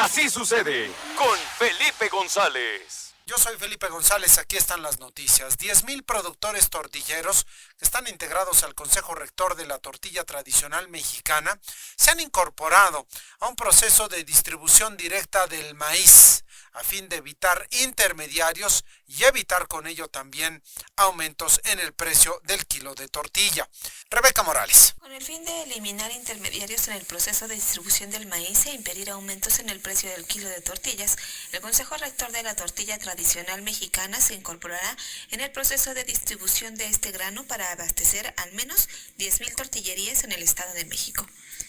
Así sucede con Felipe González. Yo soy Felipe González, aquí están las noticias. 10,000 productores tortilleros que están integrados al Consejo Rector de la Tortilla Tradicional Mexicana se han incorporado a un proceso de distribución directa del maíz a fin de evitar intermediarios y evitar con ello también aumentos en el precio del kilo de tortilla. Rebeca Morales. Con el fin de eliminar intermediarios en el proceso de distribución del maíz e impedir aumentos en el precio del kilo de tortillas, el Consejo Rector de la Tortilla Tradicional Mexicana se incorporará en el proceso de distribución de este grano para abastecer al menos 10,000 tortillerías en el Estado de México.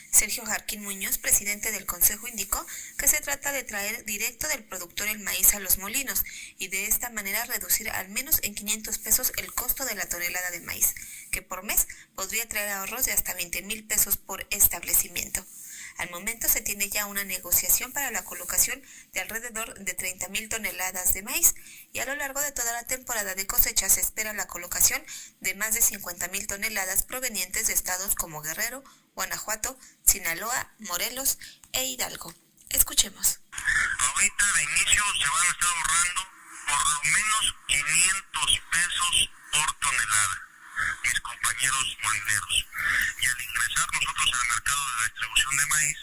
Sergio Jarquín Muñoz, presidente del Consejo, indicó que se trata de traer directo del productor el maíz a los molinos y de esta manera reducir al menos en 500 pesos el costo de la tonelada de maíz, que por mes podría traer ahorros de hasta 20,000 pesos por establecimiento. Al momento se tiene ya una negociación para la colocación de alrededor de 30,000 toneladas de maíz y a lo largo de toda la temporada de cosecha se espera la colocación de más de 50,000 toneladas provenientes de estados como Guerrero, Guanajuato, Sinaloa, Morelos e Hidalgo. Escuchemos. Ahorita de inicio se van a estar ahorrando por lo menos 500 pesos por tonelada, mis compañeros molineros. Y al ingresar nosotros al mercado de la distribución de maíz,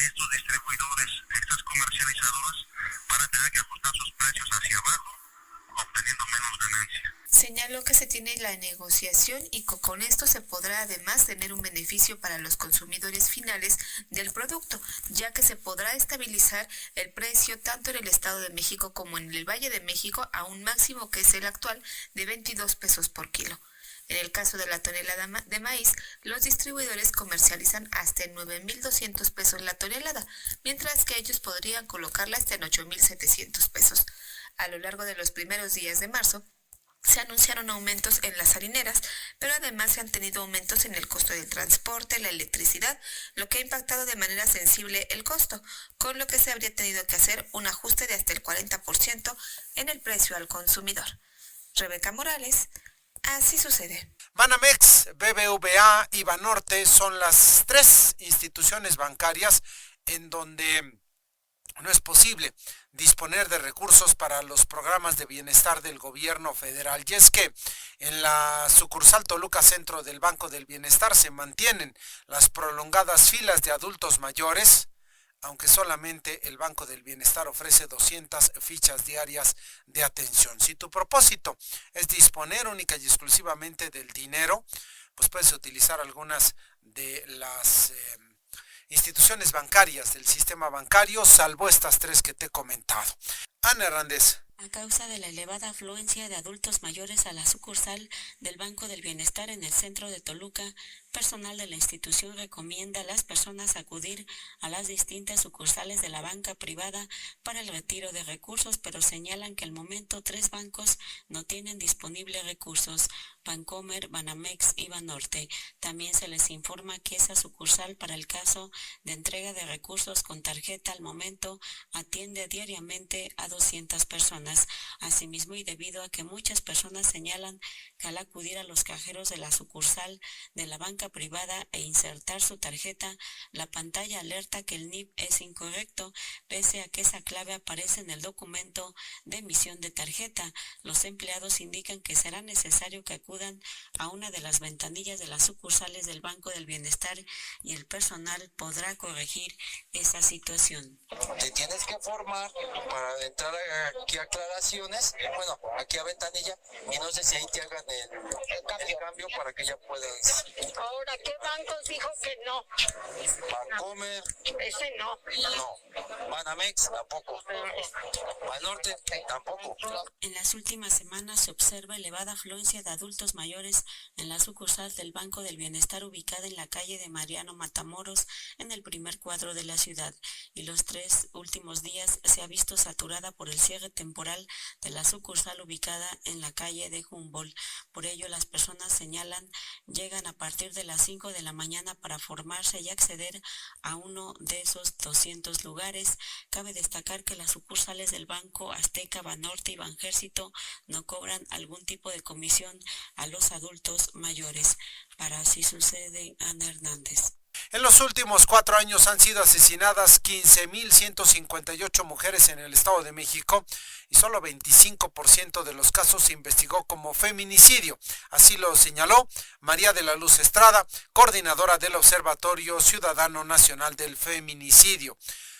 estos distribuidores, estas comercializadoras, van a tener que ajustar sus precios hacia abajo, obteniendo menos ganancia. Señaló que se tiene la negociación y con esto se podrá además tener un beneficio para los consumidores finales del producto, ya que se podrá estabilizar el precio tanto en el Estado de México como en el Valle de México a un máximo que es el actual de 22 pesos por kilo. En el caso de la tonelada de maíz, los distribuidores comercializan hasta en 9,200 pesos la tonelada, mientras que ellos podrían colocarla hasta en 8,700 pesos. A lo largo de los primeros días de marzo, se anunciaron aumentos en las harineras, pero además se han tenido aumentos en el costo del transporte, la electricidad, lo que ha impactado de manera sensible el costo, con lo que se habría tenido que hacer un ajuste de hasta el 40% en el precio al consumidor. Rebeca Morales, Así sucede. Banamex, BBVA y Banorte son las tres instituciones bancarias en donde no es posible disponer de recursos para los programas de bienestar del gobierno federal. Y es que en la sucursal Toluca Centro del Banco del Bienestar se mantienen las prolongadas filas de adultos mayores, aunque solamente el Banco del Bienestar ofrece 200 fichas diarias de atención. Si tu propósito es disponer única y exclusivamente del dinero, pues puedes utilizar algunas de las instituciones bancarias del sistema bancario, salvo estas tres que te he comentado. Ana Hernández. A causa de la elevada afluencia de adultos mayores a la sucursal del Banco del Bienestar en el centro de Toluca, personal de la institución recomienda a las personas acudir a las distintas sucursales de la banca privada para el retiro de recursos, pero señalan que al momento 3 bancos no tienen disponibles recursos: Bancomer, Banamex y Banorte. También se les informa que esa sucursal para el caso de entrega de recursos con tarjeta al momento atiende diariamente a 200 personas. Asimismo, y debido a que muchas personas señalan que al acudir a los cajeros de la sucursal de la banca privada e insertar su tarjeta, la pantalla alerta que el NIP es incorrecto, pese a que esa clave aparece en el documento de emisión de tarjeta. Los empleados indican que será necesario que acudan a una de las ventanillas de las sucursales del Banco del Bienestar y el personal podrá corregir esa situación. Te tienes que formar para entrar aquí a aclaraciones, bueno, aquí a ventanilla, y no sé si ahí te hagan el cambio para que ya puedas. Ahora, ¿qué bancos dijo que no? Bancomer. Ese no. No. Banamex tampoco. Banorte tampoco. En las últimas semanas se observa elevada afluencia de adultos mayores en la sucursal del Banco del Bienestar ubicada en la calle de Mariano Matamoros, en el primer cuadro de la ciudad, y los 3 últimos días se ha visto saturada por el cierre temporal de la sucursal ubicada en la calle de Humboldt. Por ello, las personas señalan llegan a partir de las 5 de la mañana para formarse y acceder a uno de esos 200 lugares. Cabe destacar que las sucursales del Banco Azteca, Banorte y Banjército no cobran algún tipo de comisión a los adultos mayores. Para Así Sucede, Ana Hernández. En los últimos 4 años han sido asesinadas 15.158 mujeres en el Estado de México y solo 25% de los casos se investigó como feminicidio. Así lo señaló María de la Luz Estrada, coordinadora del Observatorio Ciudadano Nacional del Feminicidio.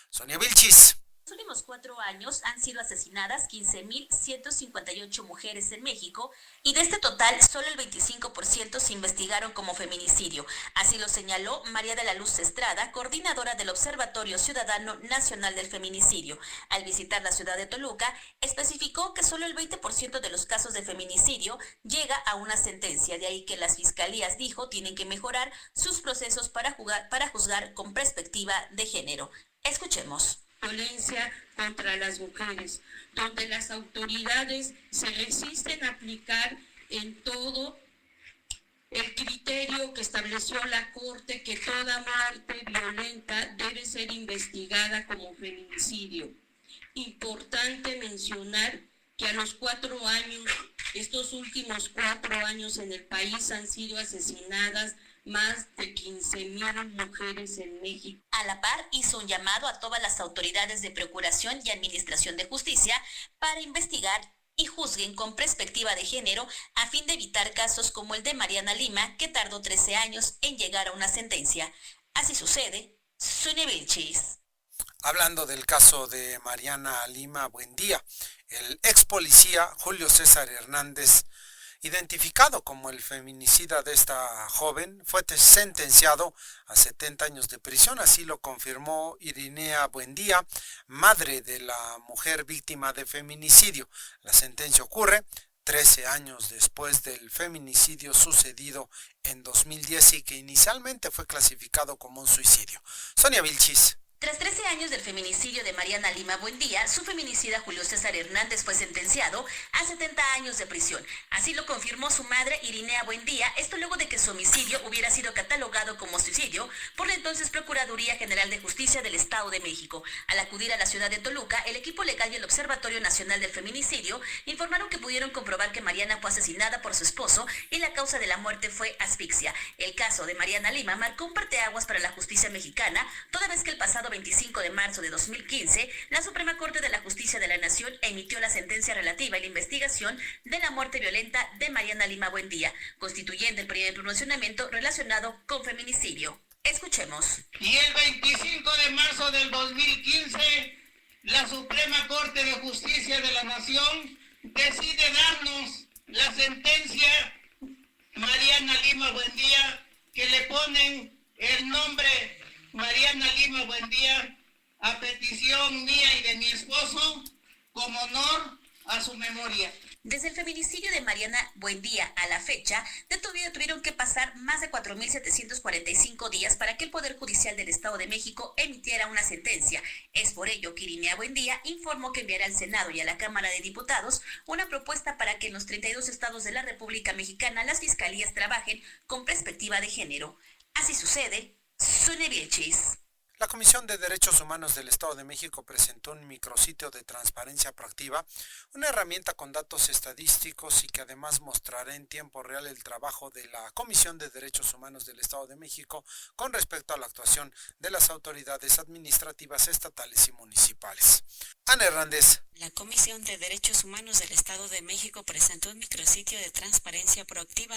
Sonia Vilchis. En los últimos 4 años han sido asesinadas 15.158 mujeres en México y de este total solo el 25% se investigaron como feminicidio. Así lo señaló María de la Luz Estrada, coordinadora del Observatorio Ciudadano Nacional del Feminicidio. Al visitar la ciudad de Toluca, especificó que solo el 20% de los casos de feminicidio llega a una sentencia. De ahí que las fiscalías, dijo, tienen que mejorar sus procesos para juzgar con perspectiva de género. Escuchemos. Violencia contra las mujeres, donde las autoridades se resisten a aplicar en todo el criterio que estableció la Corte, que toda muerte violenta debe ser investigada como feminicidio. Importante mencionar que a los 4 años, estos últimos 4 años en el país han sido asesinadas más de 15,000 mujeres en México. A la par, hizo un llamado a todas las autoridades de Procuración y Administración de Justicia para investigar y juzguen con perspectiva de género a fin de evitar casos como el de Mariana Lima, que tardó 13 años en llegar a una sentencia. Así sucede. Sonia Vilchis. Hablando del caso de Mariana Lima Buendía, el ex policía Julio César Hernández, identificado como el feminicida de esta joven, fue sentenciado a 70 años de prisión. Así lo confirmó Irinea Buendía, madre de la mujer víctima de feminicidio. La sentencia ocurre 13 años después del feminicidio sucedido en 2010 y que inicialmente fue clasificado como un suicidio. Sonia Vilchis. Tras 13 años del feminicidio de Mariana Lima Buendía, su feminicida Julio César Hernández fue sentenciado a 70 años de prisión. Así lo confirmó su madre Irinea Buendía, esto luego de que su homicidio hubiera sido catalogado como suicidio por la entonces Procuraduría General de Justicia del Estado de México. Al acudir a la ciudad de Toluca, el equipo legal y el Observatorio Nacional del Feminicidio informaron que pudieron comprobar que Mariana fue asesinada por su esposo y la causa de la muerte fue asfixia. El caso de Mariana Lima marcó un parteaguas para la justicia mexicana, toda vez que el pasado 25 de marzo de 2015, la Suprema Corte de la Justicia de la Nación emitió la sentencia relativa a la investigación de la muerte violenta de Mariana Lima Buendía, constituyendo el primer pronunciamiento relacionado con feminicidio. Escuchemos. Y el 25 de marzo del 2015, la Suprema Corte de Justicia de la Nación decide darnos la sentencia Mariana Lima Buendía, que le ponen el nombre Mariana Lima Buendía a petición mía y de mi esposo como honor a su memoria. Desde el feminicidio de Mariana Buendía a la fecha, tuvieron que pasar más de 4.745 días para que el Poder Judicial del Estado de México emitiera una sentencia. Es por ello que Irinea Buendía informó que enviará al Senado y a la Cámara de Diputados una propuesta para que en los 32 estados de la República Mexicana las fiscalías trabajen con perspectiva de género. Así sucede. Sonia Vilchis. La Comisión de Derechos Humanos del Estado de México presentó un micrositio de transparencia proactiva, una herramienta con datos estadísticos y que además mostrará en tiempo real el trabajo de la Comisión de Derechos Humanos del Estado de México con respecto a la actuación de las autoridades administrativas estatales y municipales. Ana Hernández. La Comisión de Derechos Humanos del Estado de México presentó un micrositio de transparencia proactiva,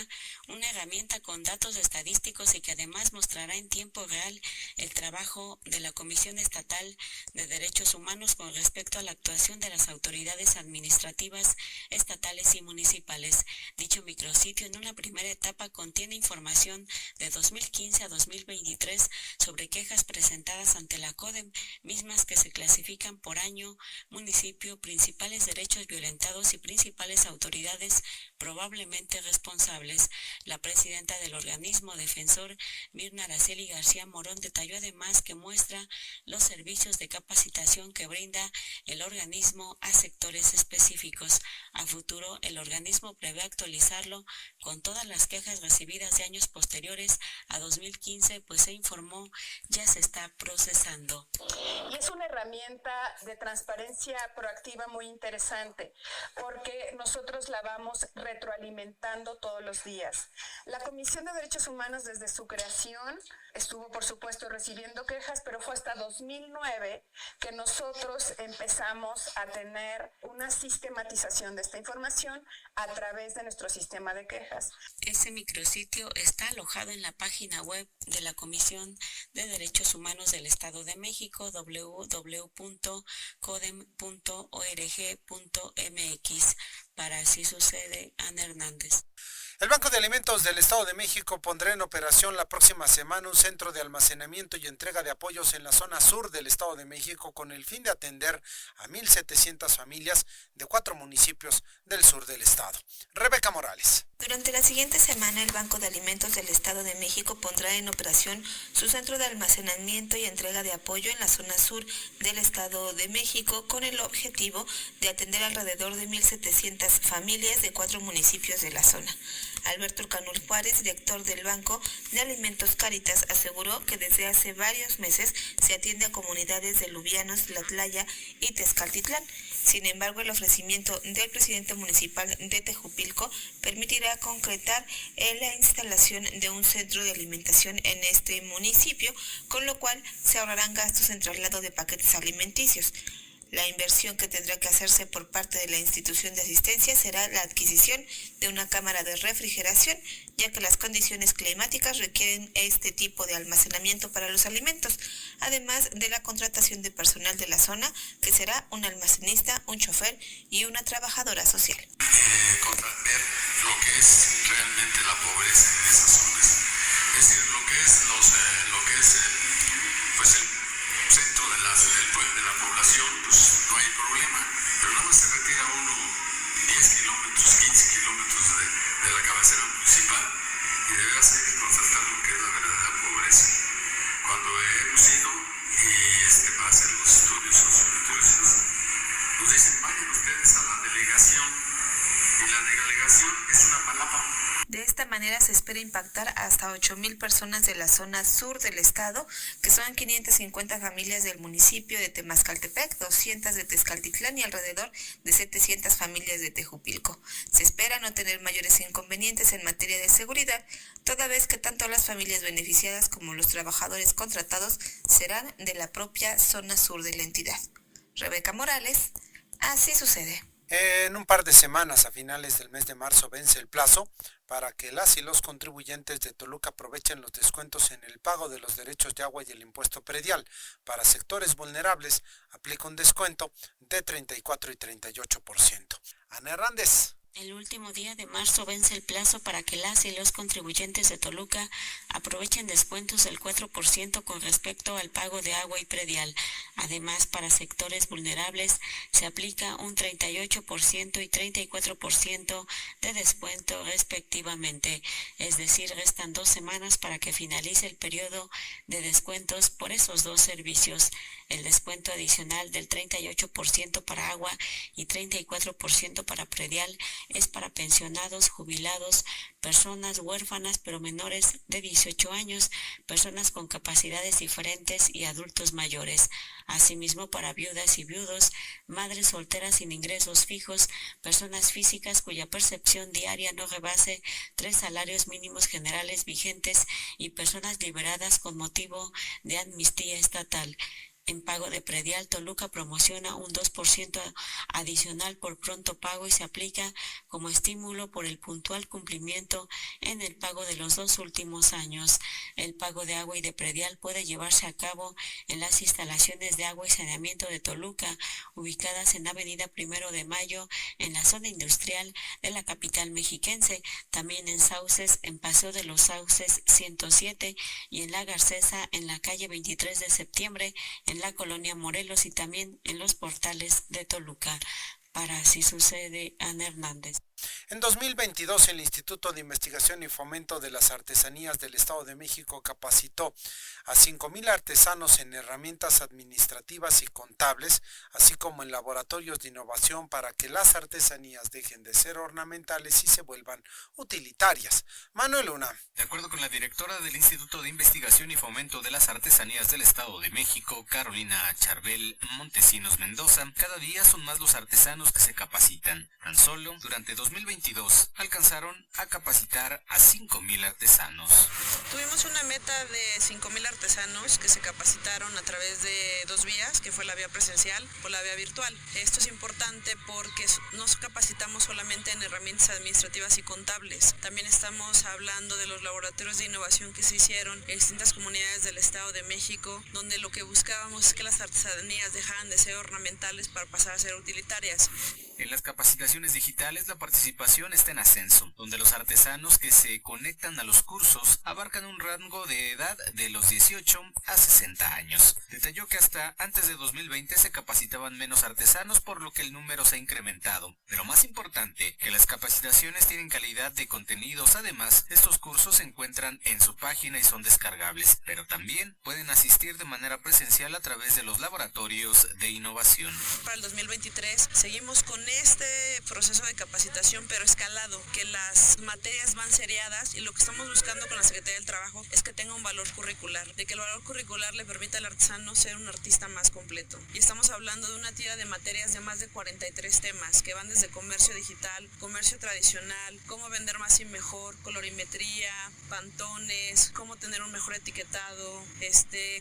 una herramienta con datos estadísticos y que además mostrará en tiempo real el trabajo de la Comisión Estatal de Derechos Humanos con respecto a la actuación de las autoridades administrativas estatales y municipales. Dicho micrositio en una primera etapa contiene información de 2015 a 2023 sobre quejas presentadas ante la CODEM, mismas que se clasifican por año, municipio, principales derechos violentados y principales autoridades probablemente responsables. La presidenta del organismo defensor, Mirna Araceli García Morón, detalló además que muestra los servicios de capacitación que brinda el organismo a sectores específicos. A futuro, el organismo prevé actualizarlo con todas las quejas recibidas de años posteriores a 2015, pues se informó ya se está procesando. Y es una herramienta de transparencia proactiva muy interesante, porque nosotros la vamos retroalimentando todos los días. La Comisión de Derechos Humanos, desde su creación, estuvo por supuesto recibiendo quejas, pero fue hasta 2009 que nosotros empezamos a tener una sistematización de esta información a través de nuestro sistema de quejas. Ese micrositio está alojado en la página web de la Comisión de Derechos Humanos del Estado de México, www.codem.org.mx. Para Así Sucede, Ana Hernández. El Banco de Alimentos del Estado de México pondrá en operación la próxima semana un centro de almacenamiento y entrega de apoyos en la zona sur del Estado de México con el fin de atender a 1,700 familias de 4 municipios del sur del estado. Rebeca Morales. Durante la siguiente semana, el Banco de Alimentos del Estado de México pondrá en operación su centro de almacenamiento y entrega de apoyo en la zona sur del Estado de México con el objetivo de atender alrededor de 1,700 familias de 4 municipios de la zona. Alberto Canul Juárez, director del Banco de Alimentos Cáritas, aseguró que desde hace varios meses se atiende a comunidades de Lubianos, Tlatlaya y Tezcaltitlán. Sin embargo, el ofrecimiento del presidente municipal de Tejupilco permitirá concretar la instalación de un centro de alimentación en este municipio, con lo cual se ahorrarán gastos en traslado de paquetes alimenticios. La inversión que tendrá que hacerse por parte de la institución de asistencia será la adquisición de una cámara de refrigeración, ya que las condiciones climáticas requieren este tipo de almacenamiento para los alimentos, además de la contratación de personal de la zona, que será un almacenista, un chofer y una trabajadora social. Ver lo que es realmente la pobreza en esas zonas, es decir, lo que es el centro de la población, pues no hay problema, pero nada más se retira uno 10 kilómetros, 15 kilómetros de la cabecera municipal y de veras hay que constatar lo que es la verdadera pobreza. Cuando hemos ido para hacer los estudios socioeconómicos, nos dicen, vayan ustedes a la delegación, y la delegación es una palapa. De esta manera se espera impactar hasta 8,000 personas de la zona sur del estado, que son 550 familias del municipio de Temascaltepec, 200 de Tezcaltitlán y alrededor de 700 familias de Tejupilco. Se espera no tener mayores inconvenientes en materia de seguridad, toda vez que tanto las familias beneficiadas como los trabajadores contratados serán de la propia zona sur de la entidad. Rebeca Morales, Así Sucede. En un par de semanas, a finales del mes de marzo, vence el plazo para que las y los contribuyentes de Toluca aprovechen los descuentos en el pago de los derechos de agua y el impuesto predial. Para sectores vulnerables, aplica un descuento de 34 y 38%. Ana Hernández. El último día de marzo vence el plazo para que las y los contribuyentes de Toluca aprovechen descuentos del 4% con respecto al pago de agua y predial. Además, para sectores vulnerables se aplica un 38% y 34% de descuento respectivamente. Es decir, restan 2 semanas para que finalice el periodo de descuentos por esos 2 servicios. El descuento adicional del 38% para agua y 34% para predial es para pensionados, jubilados, personas huérfanas pero menores de 18 años, personas con capacidades diferentes y adultos mayores. Asimismo, para viudas y viudos, madres solteras sin ingresos fijos, personas físicas cuya percepción diaria no rebase 3 salarios mínimos generales vigentes y personas liberadas con motivo de amnistía estatal. En pago de predial, Toluca promociona un 2% adicional por pronto pago y se aplica como estímulo por el puntual cumplimiento en el pago de los 2 últimos años. El pago de agua y de predial puede llevarse a cabo en las instalaciones de agua y saneamiento de Toluca, ubicadas en Avenida 1 de Mayo, en la zona industrial de la capital mexiquense, también en Sauces, en Paseo de los Sauces 107 y en La Garcesa, en la calle 23 de septiembre, en la colonia Morelos y también en los portales de Toluca. Para Así Sucede, Ana Hernández. En 2022, el Instituto de Investigación y Fomento de las Artesanías del Estado de México capacitó a 5,000 artesanos en herramientas administrativas y contables, así como en laboratorios de innovación para que las artesanías dejen de ser ornamentales y se vuelvan utilitarias. Manuel Luna. De acuerdo con la directora del Instituto de Investigación y Fomento de las Artesanías del Estado de México, Carolina Charbel Montesinos Mendoza, cada día son más los artesanos que se capacitan. Tan solo durante 2022 2022 alcanzaron a capacitar a 5,000 artesanos. Tuvimos una meta de 5,000 artesanos que se capacitaron a través de 2 vías, que fue la vía presencial o la vía virtual. Esto es importante porque nos capacitamos solamente en herramientas administrativas y contables. También estamos hablando de los laboratorios de innovación que se hicieron en distintas comunidades del Estado de México, donde lo que buscábamos es que las artesanías dejaran de ser ornamentales para pasar a ser utilitarias. En las capacitaciones digitales la participación está en ascenso, donde los artesanos que se conectan a los cursos abarcan un rango de edad de los 18 a 60 años. Detalló que hasta antes de 2020 se capacitaban menos artesanos, por lo que el número se ha incrementado. Pero más importante, que las capacitaciones tienen calidad de contenidos. Además, estos cursos se encuentran en su página y son descargables, pero también pueden asistir de manera presencial a través de los laboratorios de innovación. Para el 2023 seguimos con este proceso de capacitación, pero escalado, que las materias van seriadas, y lo que estamos buscando con la Secretaría del Trabajo es que tenga un valor curricular, de que el valor curricular le permita al artesano ser un artista más completo. Y estamos hablando de una tira de materias de más de 43 temas, que van desde comercio digital, comercio tradicional, cómo vender más y mejor, colorimetría, pantones, cómo tener un mejor etiquetado,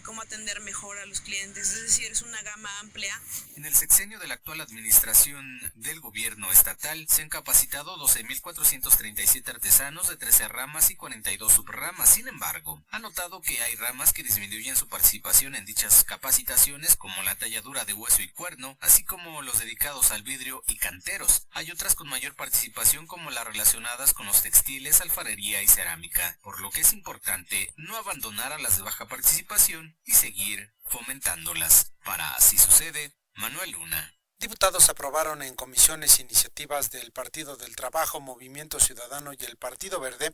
cómo atender mejor a los clientes. Es decir, es una gama amplia. En el sexenio de la actual administración del gobierno estatal se han capacitado 12,437 artesanos de 13 ramas y 42 subramas. Sin embargo, ha notado que hay ramas que disminuyen su participación en dichas capacitaciones, como la talladura de hueso y cuerno, así como los dedicados al vidrio y canteros. Hay otras con mayor participación, como las relacionadas con los textiles, alfarería y cerámica, por lo que es importante no abandonar a las de baja participación y seguir fomentándolas. Para Así Sucede, Manuel Luna. Diputados aprobaron en comisiones iniciativas del Partido del Trabajo, Movimiento Ciudadano y el Partido Verde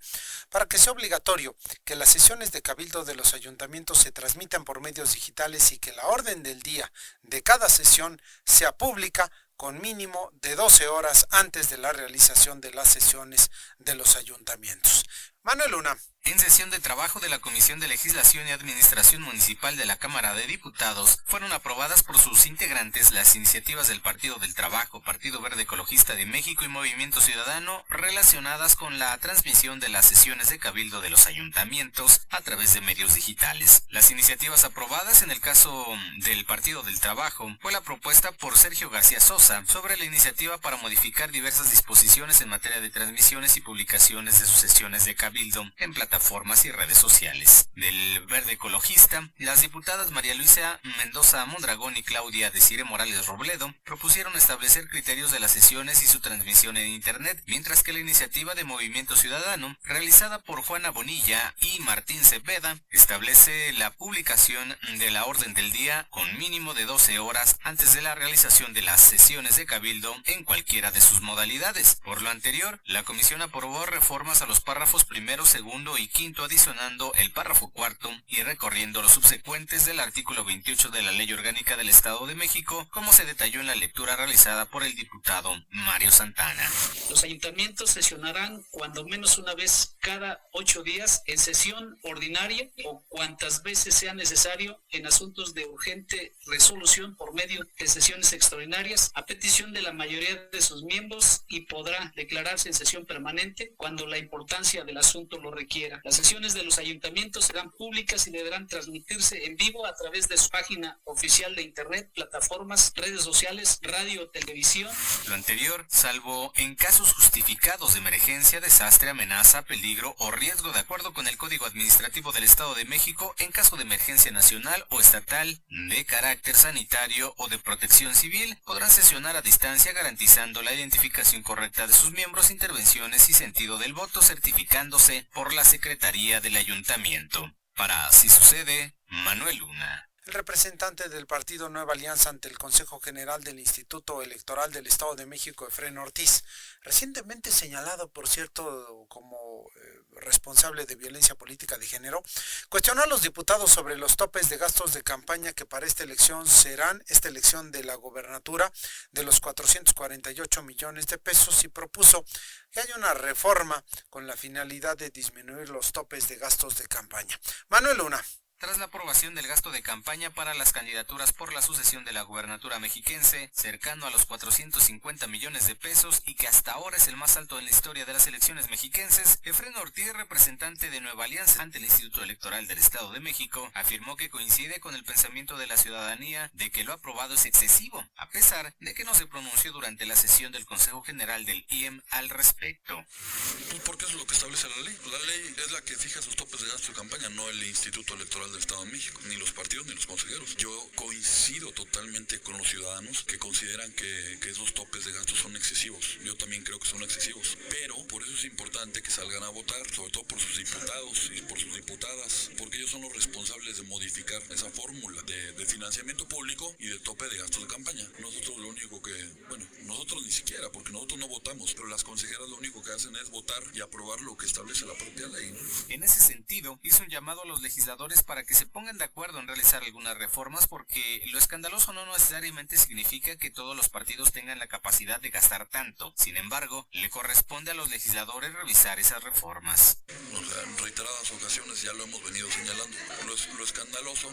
para que sea obligatorio que las sesiones de cabildo de los ayuntamientos se transmitan por medios digitales y que la orden del día de cada sesión sea pública con mínimo de 12 horas antes de la realización de las sesiones de los ayuntamientos. Manuel Luna. En sesión de trabajo de la Comisión de Legislación y Administración Municipal de la Cámara de Diputados, fueron aprobadas por sus integrantes las iniciativas del Partido del Trabajo, Partido Verde Ecologista de México y Movimiento Ciudadano relacionadas con la transmisión de las sesiones de cabildo de los ayuntamientos a través de medios digitales. Las iniciativas aprobadas en el caso del Partido del Trabajo fue la propuesta por Sergio García Sosa sobre la iniciativa para modificar diversas disposiciones en materia de transmisiones y publicaciones de sus sesiones de cabildo en plataformas y redes sociales. Del Verde Ecologista, las diputadas María Luisa Mendoza Mondragón y Claudia Desire Morales Robledo propusieron establecer criterios de las sesiones y su transmisión en Internet, mientras que la iniciativa de Movimiento Ciudadano, realizada por Juana Bonilla y Martín Cepeda, establece la publicación de la orden del día con mínimo de 12 horas antes de la realización de las sesiones de cabildo en cualquiera de sus modalidades. Por lo anterior, la comisión aprobó reformas a los párrafos primero, segundo y quinto, adicionando el párrafo cuarto y recorriendo los subsecuentes del artículo 28 de la Ley Orgánica del Estado de México, como se detalló en la lectura realizada por el diputado Mario Santana. Los ayuntamientos sesionarán cuando menos una vez cada 8 días en sesión ordinaria o cuantas veces sea necesario en asuntos de urgente resolución por medio de sesiones extraordinarias a petición de la mayoría de sus miembros, y podrá declararse en sesión permanente cuando la importancia del asunto lo requiera. Las sesiones de los ayuntamientos serán públicas y deberán transmitirse en vivo a través de su página oficial de internet, plataformas, redes sociales, radio o televisión. Lo anterior, salvo en casos justificados de emergencia, desastre, amenaza, peligro o riesgo de acuerdo con el Código Administrativo del Estado de México, en caso de emergencia nacional o estatal, de carácter sanitario o de protección civil, podrán sesionar a distancia garantizando la identificación correcta de sus miembros, intervenciones y sentido del voto, certificándose por la Secretaría del Ayuntamiento. Para Así Sucede, Manuel Luna. El representante del partido Nueva Alianza ante el Consejo General del Instituto Electoral del Estado de México, Efraín Ortiz, recientemente señalado, por cierto, como responsable de violencia política de género, cuestionó a los diputados sobre los topes de gastos de campaña que para esta elección serán, esta elección de la gobernatura, de los 448 millones de pesos, y propuso que haya una reforma con la finalidad de disminuir los topes de gastos de campaña. Manuel Luna. tras la aprobación del gasto de campaña para las candidaturas por la sucesión de la gubernatura mexiquense, cercano a los 450 millones de pesos y que hasta ahora es el más alto en la historia de las elecciones mexiquenses. Efrén Ortiz, representante de Nueva Alianza ante el Instituto Electoral del Estado de México, afirmó que coincide con el pensamiento de la ciudadanía de que lo aprobado es excesivo, a pesar de que no se pronunció durante la sesión del Consejo General del IEM al respecto. Porque eso es lo que establece la ley. La ley es la que fija sus topes de gasto de campaña, no el Instituto Electoral del Estado de México, ni los partidos ni los consejeros. Yo coincido totalmente con los ciudadanos que consideran que esos topes de gasto son excesivos. Yo también creo que son excesivos, pero por eso es importante que salgan a votar, sobre todo por sus diputados y por sus diputadas, porque ellos son los responsables de modificar esa fórmula de financiamiento público y de tope de gastos de campaña. Nosotros lo único que, nosotros ni siquiera, porque nosotros no votamos, pero las consejeras lo único que hacen es votar y aprobar lo que establece la propia ley, ¿no? En ese sentido, hizo un llamado a los legisladores para que se pongan de acuerdo en realizar algunas reformas, porque lo escandaloso no necesariamente significa que todos los partidos tengan la capacidad de gastar tanto. Sin embargo, le corresponde a los legisladores revisar esas reformas. En reiteradas ocasiones ya lo hemos venido señalando. Lo escandaloso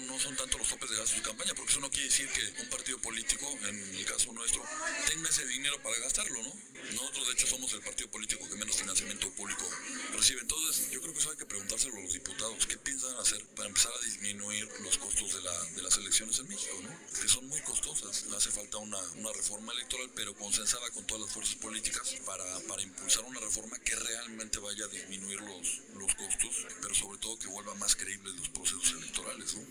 no son tanto los topes de gastos de campaña, porque eso no quiere decir que un partido político, en el caso nuestro, tenga ese dinero para gastarlo, ¿no? Nosotros de hecho somos el partido político que menos financiamiento público recibe. Entonces yo creo que eso hay que preguntárselo a los diputados. ¿Qué piensan hacer para empezar a disminuir los costos de las elecciones en México, ¿no? Que son muy costosas. Le hace falta una reforma electoral, pero consensada con todas las fuerzas políticas para impulsar una reforma que realmente vaya a disminuir los costos, pero sobre todo que vuelva más creíbles los procesos electorales, ¿no?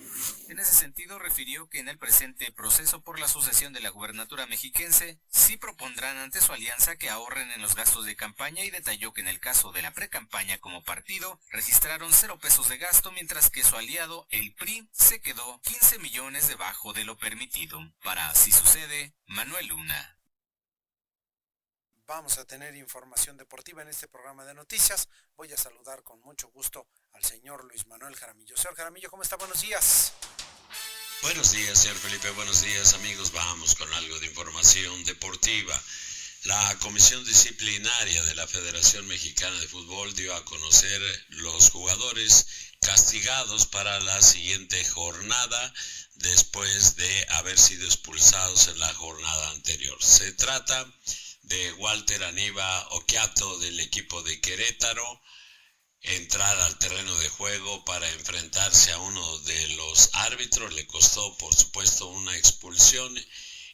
En ese sentido, refirió que en el presente proceso por la sucesión de la gubernatura mexiquense, sí propondrán ante su alianza que ahorren en los gastos de campaña, y detalló que en el caso de la precampaña como partido, registraron 0 pesos de gasto, mientras que su aliado, el PRI, se quedó 15 millones debajo de lo permitido. Para Así Sucede, Manuel Luna. Vamos a tener información deportiva en este programa de noticias. Voy a saludar con mucho gusto al señor Luis Manuel Jaramillo. Señor Jaramillo, ¿cómo está? Buenos días. Buenos días, señor Felipe. Buenos días, amigos. Vamos con algo de información deportiva. La Comisión Disciplinaria de la Federación Mexicana de Fútbol dio a conocer los jugadores castigados para la siguiente jornada después de haber sido expulsados en la jornada anterior. Se trata de Walter Aníbal Oquiato del equipo de Querétaro, entrar al terreno de juego para enfrentarse a uno de los árbitros. Le costó, por supuesto, una expulsión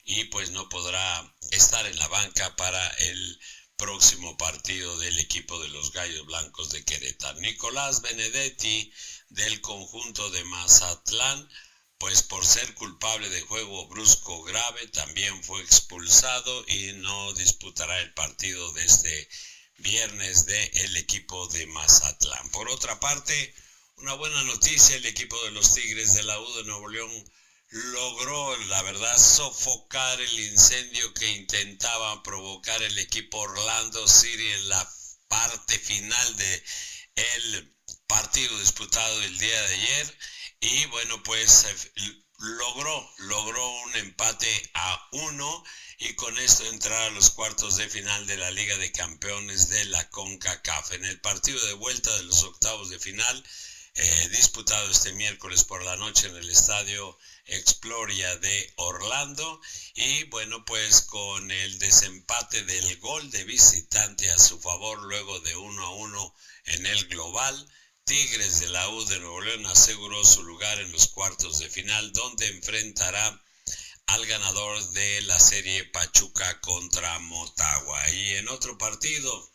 y pues no podrá estar en la banca para el próximo partido del equipo de los Gallos Blancos de Querétaro. Nicolás Benedetti del conjunto de Mazatlán, pues por ser culpable de juego brusco grave, también fue expulsado y no disputará el partido de este viernes del equipo de Mazatlán. Por otra parte, una buena noticia: el equipo de los Tigres de la U de Nuevo León logró, la verdad, sofocar el incendio que intentaba provocar el equipo Orlando City en la parte final de el partido disputado el día de ayer. Y bueno, pues logró un empate a 1 y con esto entrar a los cuartos de final de la Liga de Campeones de la CONCACAF. En el partido de vuelta de los octavos de final, disputado este miércoles por la noche en el Estadio Exploria de Orlando, y bueno, pues con el desempate del gol de visitante a su favor luego de 1-1 en el global, Tigres de la U de Nuevo León aseguró su lugar en los cuartos de final, donde enfrentará al ganador de la serie Pachuca contra Motagua. Y en otro partido,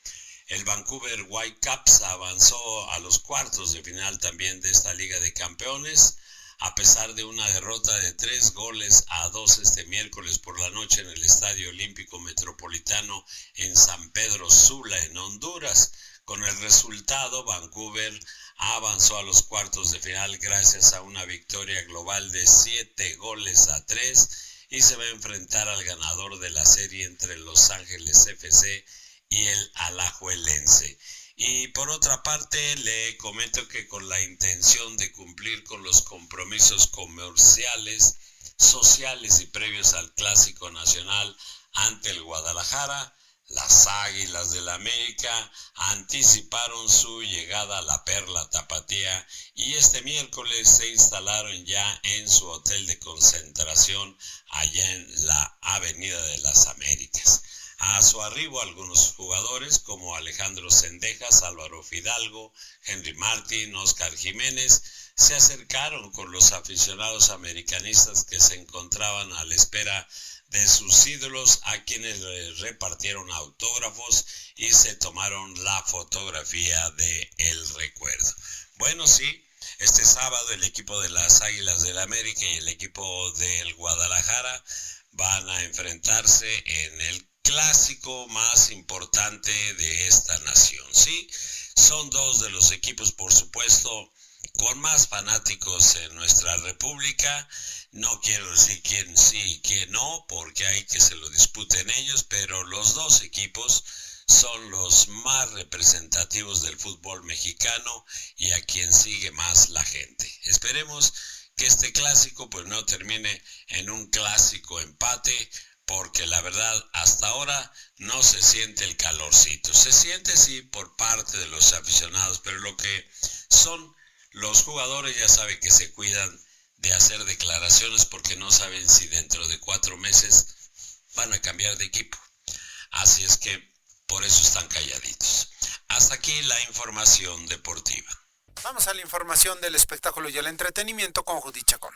el Vancouver Whitecaps avanzó a los cuartos de final también de esta Liga de Campeones, a pesar de una derrota de 3-2 este miércoles por la noche en el Estadio Olímpico Metropolitano en San Pedro Sula, en Honduras. Con el resultado, Vancouver avanzó a los cuartos de final gracias a una victoria global de 7-3 y se va a enfrentar al ganador de la serie entre Los Ángeles FC y el Alajuelense. Y por otra parte, le comento que con la intención de cumplir con los compromisos comerciales, sociales y previos al Clásico Nacional ante el Guadalajara, Las Águilas del América anticiparon su llegada a la Perla Tapatía y este miércoles se instalaron ya en su hotel de concentración allá en la Avenida de las Américas. A su arribo, algunos jugadores como Alejandro Cendejas, Álvaro Fidalgo, Henry Martin, Oscar Jiménez se acercaron con los aficionados americanistas que se encontraban a la espera de sus ídolos, a quienes les repartieron autógrafos y se tomaron la fotografía de el recuerdo. Bueno, sí, este sábado el equipo de las Águilas del América y el equipo del Guadalajara van a enfrentarse en el clásico más importante de esta nación. Sí, son dos de los equipos, por supuesto, con más fanáticos en nuestra república. No quiero decir quién sí, quién no, porque hay que se lo disputen ellos, pero los dos equipos son los más representativos del fútbol mexicano y a quien sigue más la gente. Esperemos que este clásico pues no termine en un clásico empate, porque la verdad hasta ahora no se siente el calorcito. Se siente sí por parte de los aficionados, pero lo que son los jugadores ya saben que se cuidan de hacer declaraciones porque no saben si dentro de 4 meses van a cambiar de equipo. Así es que por eso están calladitos. Hasta aquí la información deportiva. Vamos a la información del espectáculo y el entretenimiento con Judith Chacón.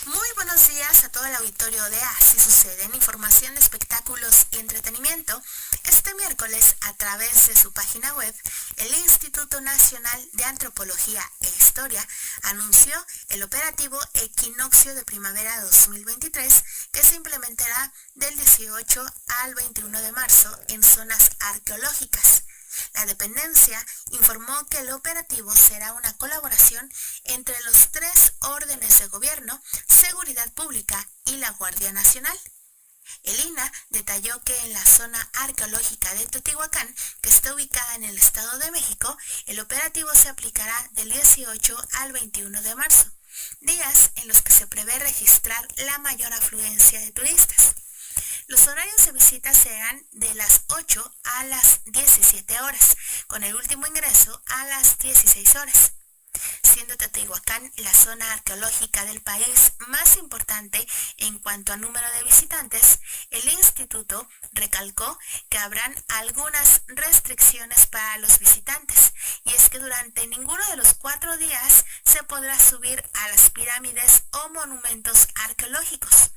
Muy buenos días a todo el auditorio de Así Sucede, en información de espectáculos y entretenimiento. Este miércoles, a través de su página web, el Instituto Nacional de Antropología e Historia anunció el operativo Equinoccio de Primavera 2023, que se implementará del 18 al 21 de marzo en zonas arqueológicas. La dependencia informó que el operativo será una colaboración entre los 3 órdenes de gobierno, Seguridad Pública y la Guardia Nacional. El INAH detalló que en la zona arqueológica de Teotihuacán, que está ubicada en el Estado de México, el operativo se aplicará del 18 al 21 de marzo, días en los que se prevé registrar la mayor afluencia de turistas. Los horarios de visita serán de las 8 a las 17 horas, con el último ingreso a las 16 horas. Siendo Teotihuacán la zona arqueológica del país más importante en cuanto a número de visitantes, el instituto recalcó que habrán algunas restricciones para los visitantes, y es que durante ninguno de los 4 días se podrá subir a las pirámides o monumentos arqueológicos.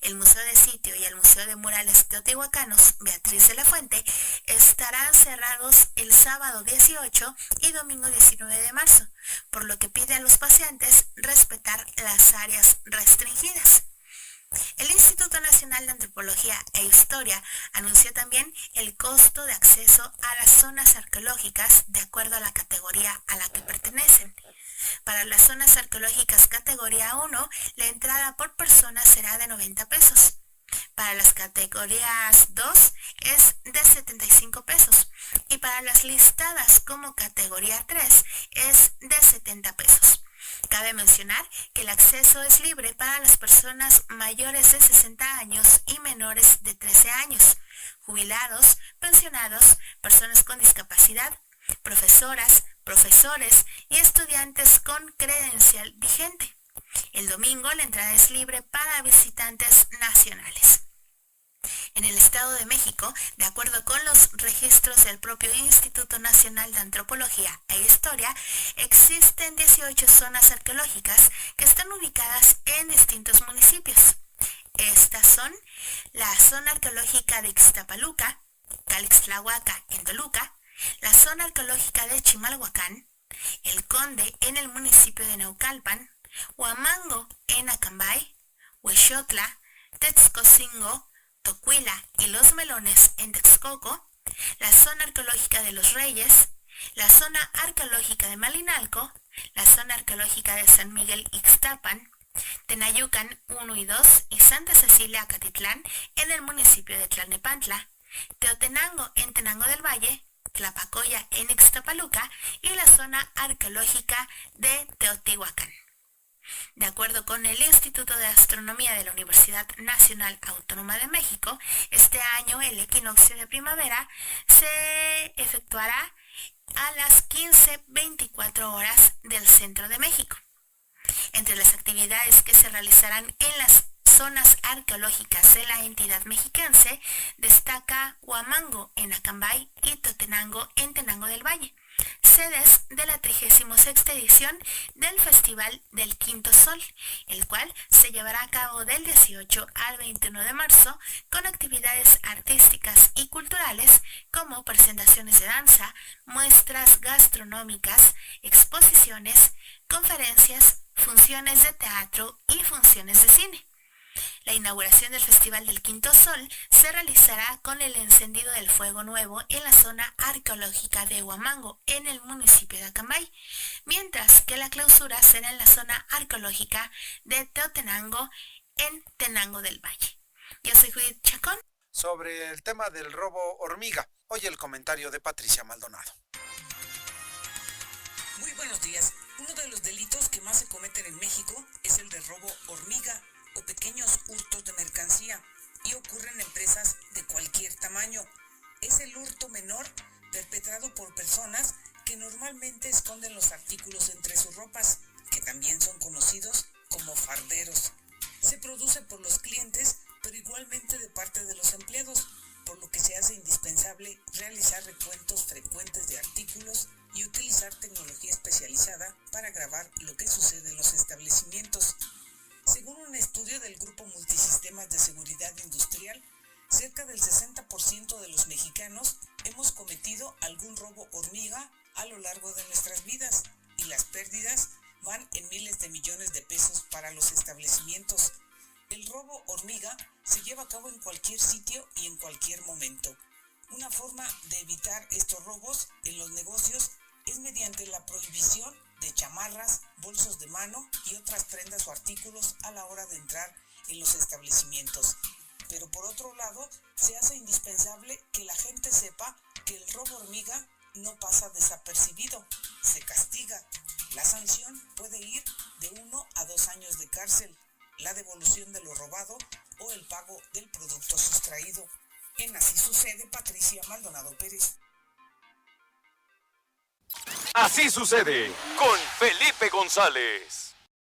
El Museo de Sitio y el Museo de Murales Teotihuacanos Beatriz de la Fuente estarán cerrados el sábado 18 y domingo 19 de marzo, por lo que pide a los paseantes respetar las áreas restringidas. El Instituto Nacional de Antropología e Historia anunció también el costo de acceso a las zonas arqueológicas de acuerdo a la categoría a la que pertenecen. Para las zonas arqueológicas categoría 1, la entrada por persona será de 90 pesos. Para las categorías 2 es de 75 pesos. Y para las listadas como categoría 3 es de 70 pesos. Cabe mencionar que el acceso es libre para las personas mayores de 60 años y menores de 13 años, jubilados, pensionados, personas con discapacidad, profesoras, profesores y estudiantes con credencial vigente. El domingo la entrada es libre para visitantes nacionales. En el Estado de México, de acuerdo con los registros del propio Instituto Nacional de Antropología e Historia, existen 18 zonas arqueológicas que están ubicadas en distintos municipios. Estas son la zona arqueológica de Ixtapaluca, Calixtlahuaca en Toluca, la zona arqueológica de Chimalhuacán, El Conde en el municipio de Naucalpan, Huamango en Acambay, Huexotla, Texcocingo, Tocuila y Los Melones en Texcoco, la zona arqueológica de Los Reyes, la zona arqueológica de Malinalco, la zona arqueológica de San Miguel Ixtapan, Tenayucan 1 y 2 y Santa Cecilia Acatitlán en el municipio de Tlalnepantla, Teotenango en Tenango del Valle, Tlapacoya en Ixtapaluca y la zona arqueológica de Teotihuacán. De acuerdo con el Instituto de Astronomía de la Universidad Nacional Autónoma de México, este año el equinoccio de primavera se efectuará a las 15:24 horas del centro de México. Entre las actividades que se realizarán en las zonas arqueológicas de la entidad mexiquense, destaca Huamango en Acambay y Totenango en Tenango del Valle, sedes de la 36ª edición del Festival del Quinto Sol, el cual se llevará a cabo del 18 al 21 de marzo con actividades artísticas y culturales como presentaciones de danza, muestras gastronómicas, exposiciones, conferencias, funciones de teatro y funciones de cine. La inauguración del Festival del Quinto Sol se realizará con el encendido del Fuego Nuevo en la zona arqueológica de Huamango, en el municipio de Acambay, mientras que la clausura será en la zona arqueológica de Teotenango, en Tenango del Valle. Yo soy Judith Chacón. Sobre el tema del robo hormiga, oye el comentario de Patricia Maldonado. Muy buenos días. Uno de los delitos que más se cometen en México es el de robo hormiga o pequeños hurtos de mercancía, y ocurre en empresas de cualquier tamaño. Es el hurto menor perpetrado por personas que normalmente esconden los artículos entre sus ropas, que también son conocidos como farderos. Se produce por los clientes, pero igualmente de parte de los empleados, por lo que se hace indispensable realizar recuentos frecuentes de artículos y utilizar tecnología especializada para grabar lo que sucede en los establecimientos. Según un estudio del Grupo Multisistemas de Seguridad Industrial, cerca del 60% de los mexicanos hemos cometido algún robo hormiga a lo largo de nuestras vidas, y las pérdidas van en miles de millones de pesos para los establecimientos. El robo hormiga se lleva a cabo en cualquier sitio y en cualquier momento. Una forma de evitar estos robos en los negocios es mediante la prohibición de chamarras, bolsos de mano y otras prendas o artículos a la hora de entrar en los establecimientos. Pero por otro lado, se hace indispensable que la gente sepa que el robo hormiga no pasa desapercibido, se castiga. La sanción puede ir de 1 a 2 años de cárcel, la devolución de lo robado o el pago del producto sustraído. En Así Sucede, Patricia Maldonado Pérez. Así sucede con Felipe González.